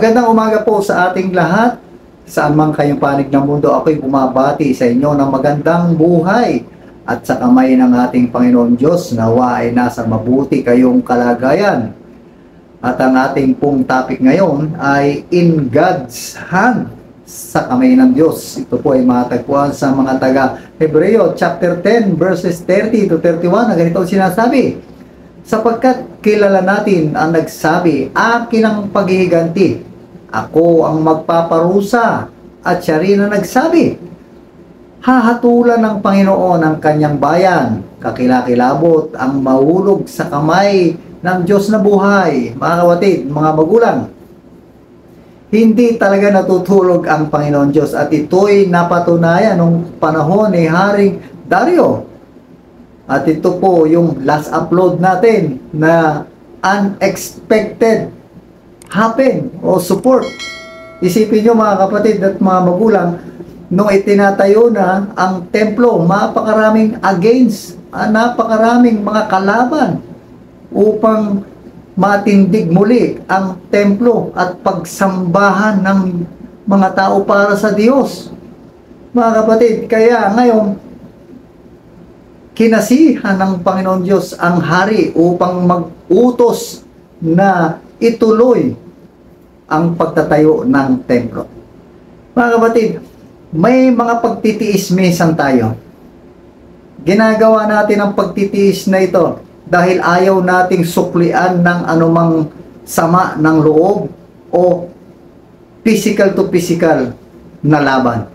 Magandang umaga po sa ating lahat. Saan man kayong panig ng mundo, ako'y bumabati sa inyo ng magandang buhay at sa kamay ng ating Panginoon Diyos, nawa ay nasa mabuti kayong kalagayan. At ang ating pong topic ngayon ay In God's Hand, sa kamay ng Diyos. Ito po ay matagpuan sa mga taga Hebreo chapter 10 verses 30 to 31 na ganito sinasabi: sapagkat kilala natin ang nagsabi, akin ang paghihiganti, ako ang magpaparusa, at siya rin ang nagsabi, hahatulan ng Panginoon ang kanyang bayan, kakilakilabot ang mahulog sa kamay ng Diyos na buhay. Mga kapatid, mga magulang, hindi talaga natutulog ang Panginoon Diyos, at ito'y napatunayan nung panahon ni Haring Dario. At ito po yung last upload natin na unexpected happen o support. Isipin nyo mga kapatid at mga magulang, nung itinatayo na ang templo, napakaraming against, napakaraming mga kalaban upang matindig muli ang templo at pagsambahan ng mga tao para sa Diyos. Mga kapatid, kaya ngayon, kinasihan ng Panginoon Diyos ang hari upang mag-utos na ituloy ang pagtatayo ng templo. Mga kapatid, may mga pagtitiis minsan tayo. Ginagawa natin ang pagtitiis na ito dahil ayaw nating suklian ng anumang sama ng loob o physical to physical na laban.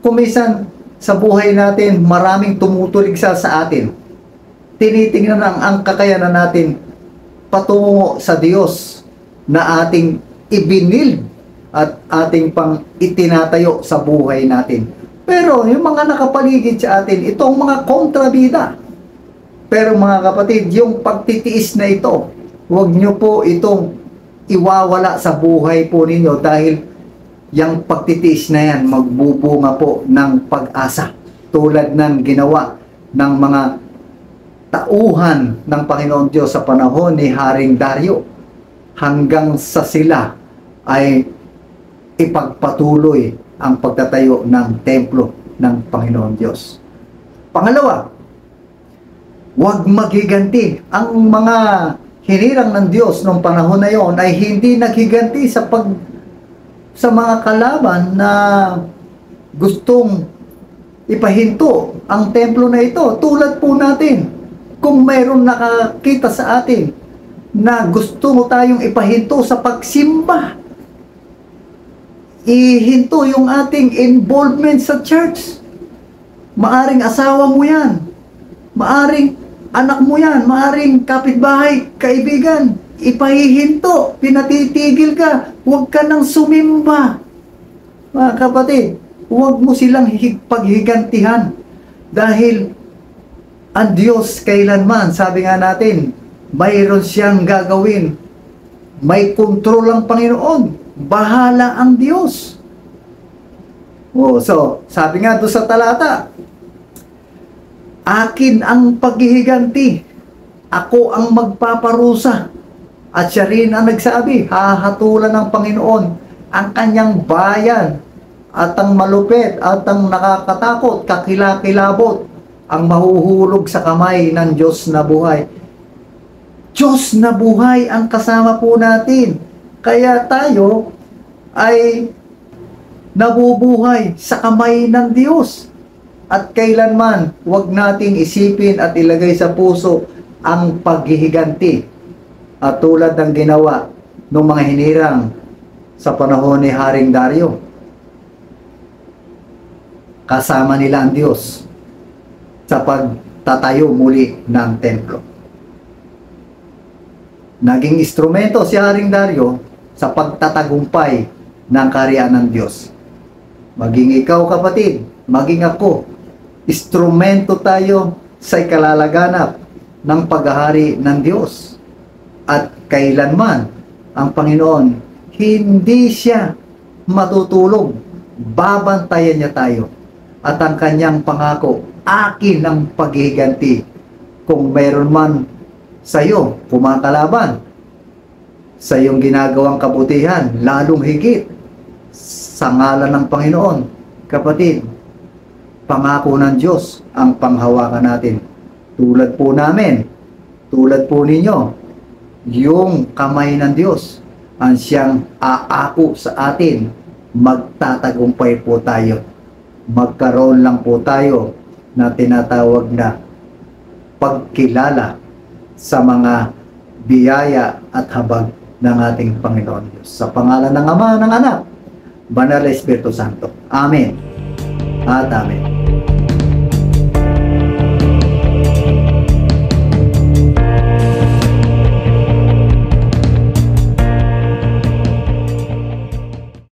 Kumisan, sa buhay natin, maraming tumutuligsa sa atin. Tinitingnan ang kakayanan natin patungo sa Diyos na ating ibinil at ating pang itinatayo sa buhay natin. Pero yung mga nakapaligid sa atin, itong mga kontrabida. Pero mga kapatid, yung pagtitiis na ito, huwag nyo po itong iwawala sa buhay po ninyo dahil yang pagtitiis na yan magbubunga po ng pag-asa tulad ng ginawa ng mga tauhan ng Panginoon Diyos sa panahon ni Haring Dario hanggang sa sila ay ipagpatuloy ang pagtatayo ng templo ng Panginoon Diyos. Pangalawa, huwag maghiganti. Ang mga hinirang ng Diyos noong panahon na yon ay hindi naghiganti sa mga kalaban na gustong ipahinto ang templo na ito. Tulad po natin, kung mayroon nakakita sa atin na gusto mo tayong ipahinto sa pagsimba, ihinto yung ating involvement sa church. Maaring asawa mo yan, maaring anak mo yan, maaring kapitbahay, kaibigan, ipahihinto, pinatitigil ka, huwag ka nang sumimba. Mga kapatid, huwag mo silang paghigantihan dahil ang Diyos kailanman, sabi nga natin, mayroon siyang gagawin. May kontrol ang Panginoon, bahala ang Diyos. So, sabi nga doon sa talata, akin ang paghihiganti, ako ang magpaparusa. At siya rin ang nagsabi, hahatulan ng Panginoon ang kanyang bayan at ang malupit at ang nakakatakot, kakilakilabot, ang mahuhulog sa kamay ng Diyos na buhay. Diyos na buhay ang kasama po natin. Kaya tayo ay nabubuhay sa kamay ng Diyos. At kailanman, huwag nating isipin at ilagay sa puso ang paghihiganti. At tulad ng ginawa ng mga hinirang sa panahon ni Haring Dario, kasama nila ang Diyos sa pagtatayo muli ng templo. Naging instrumento si Haring Dario sa pagtatagumpay ng kaharian ng Diyos. Maging ikaw kapatid, maging ako, instrumento tayo sa ikalalaganap ng paghahari ng Diyos. At kailanman ang Panginoon hindi siya matutulog, babantayan niya tayo. At ang kanyang pangako, akin ang paghihiganti kung mayroon man sa iyo kumakalaban. sa iyong ginagawang kabutihan, lalong higit sa ngalan ng Panginoon. Kapatid, pangako ng Diyos ang panghawakan natin. Tulad po namin, tulad po ninyo, yung kamay ng Diyos ang siyang aako sa atin. Magtatagumpay po tayo. Magkaroon lang po tayo na tinatawag na pagkilala sa mga biyaya at habag ng ating Panginoon Diyos. Sa pangalan ng Ama, ng Anak, Banal na Espiritu Santo. Amen at Amen.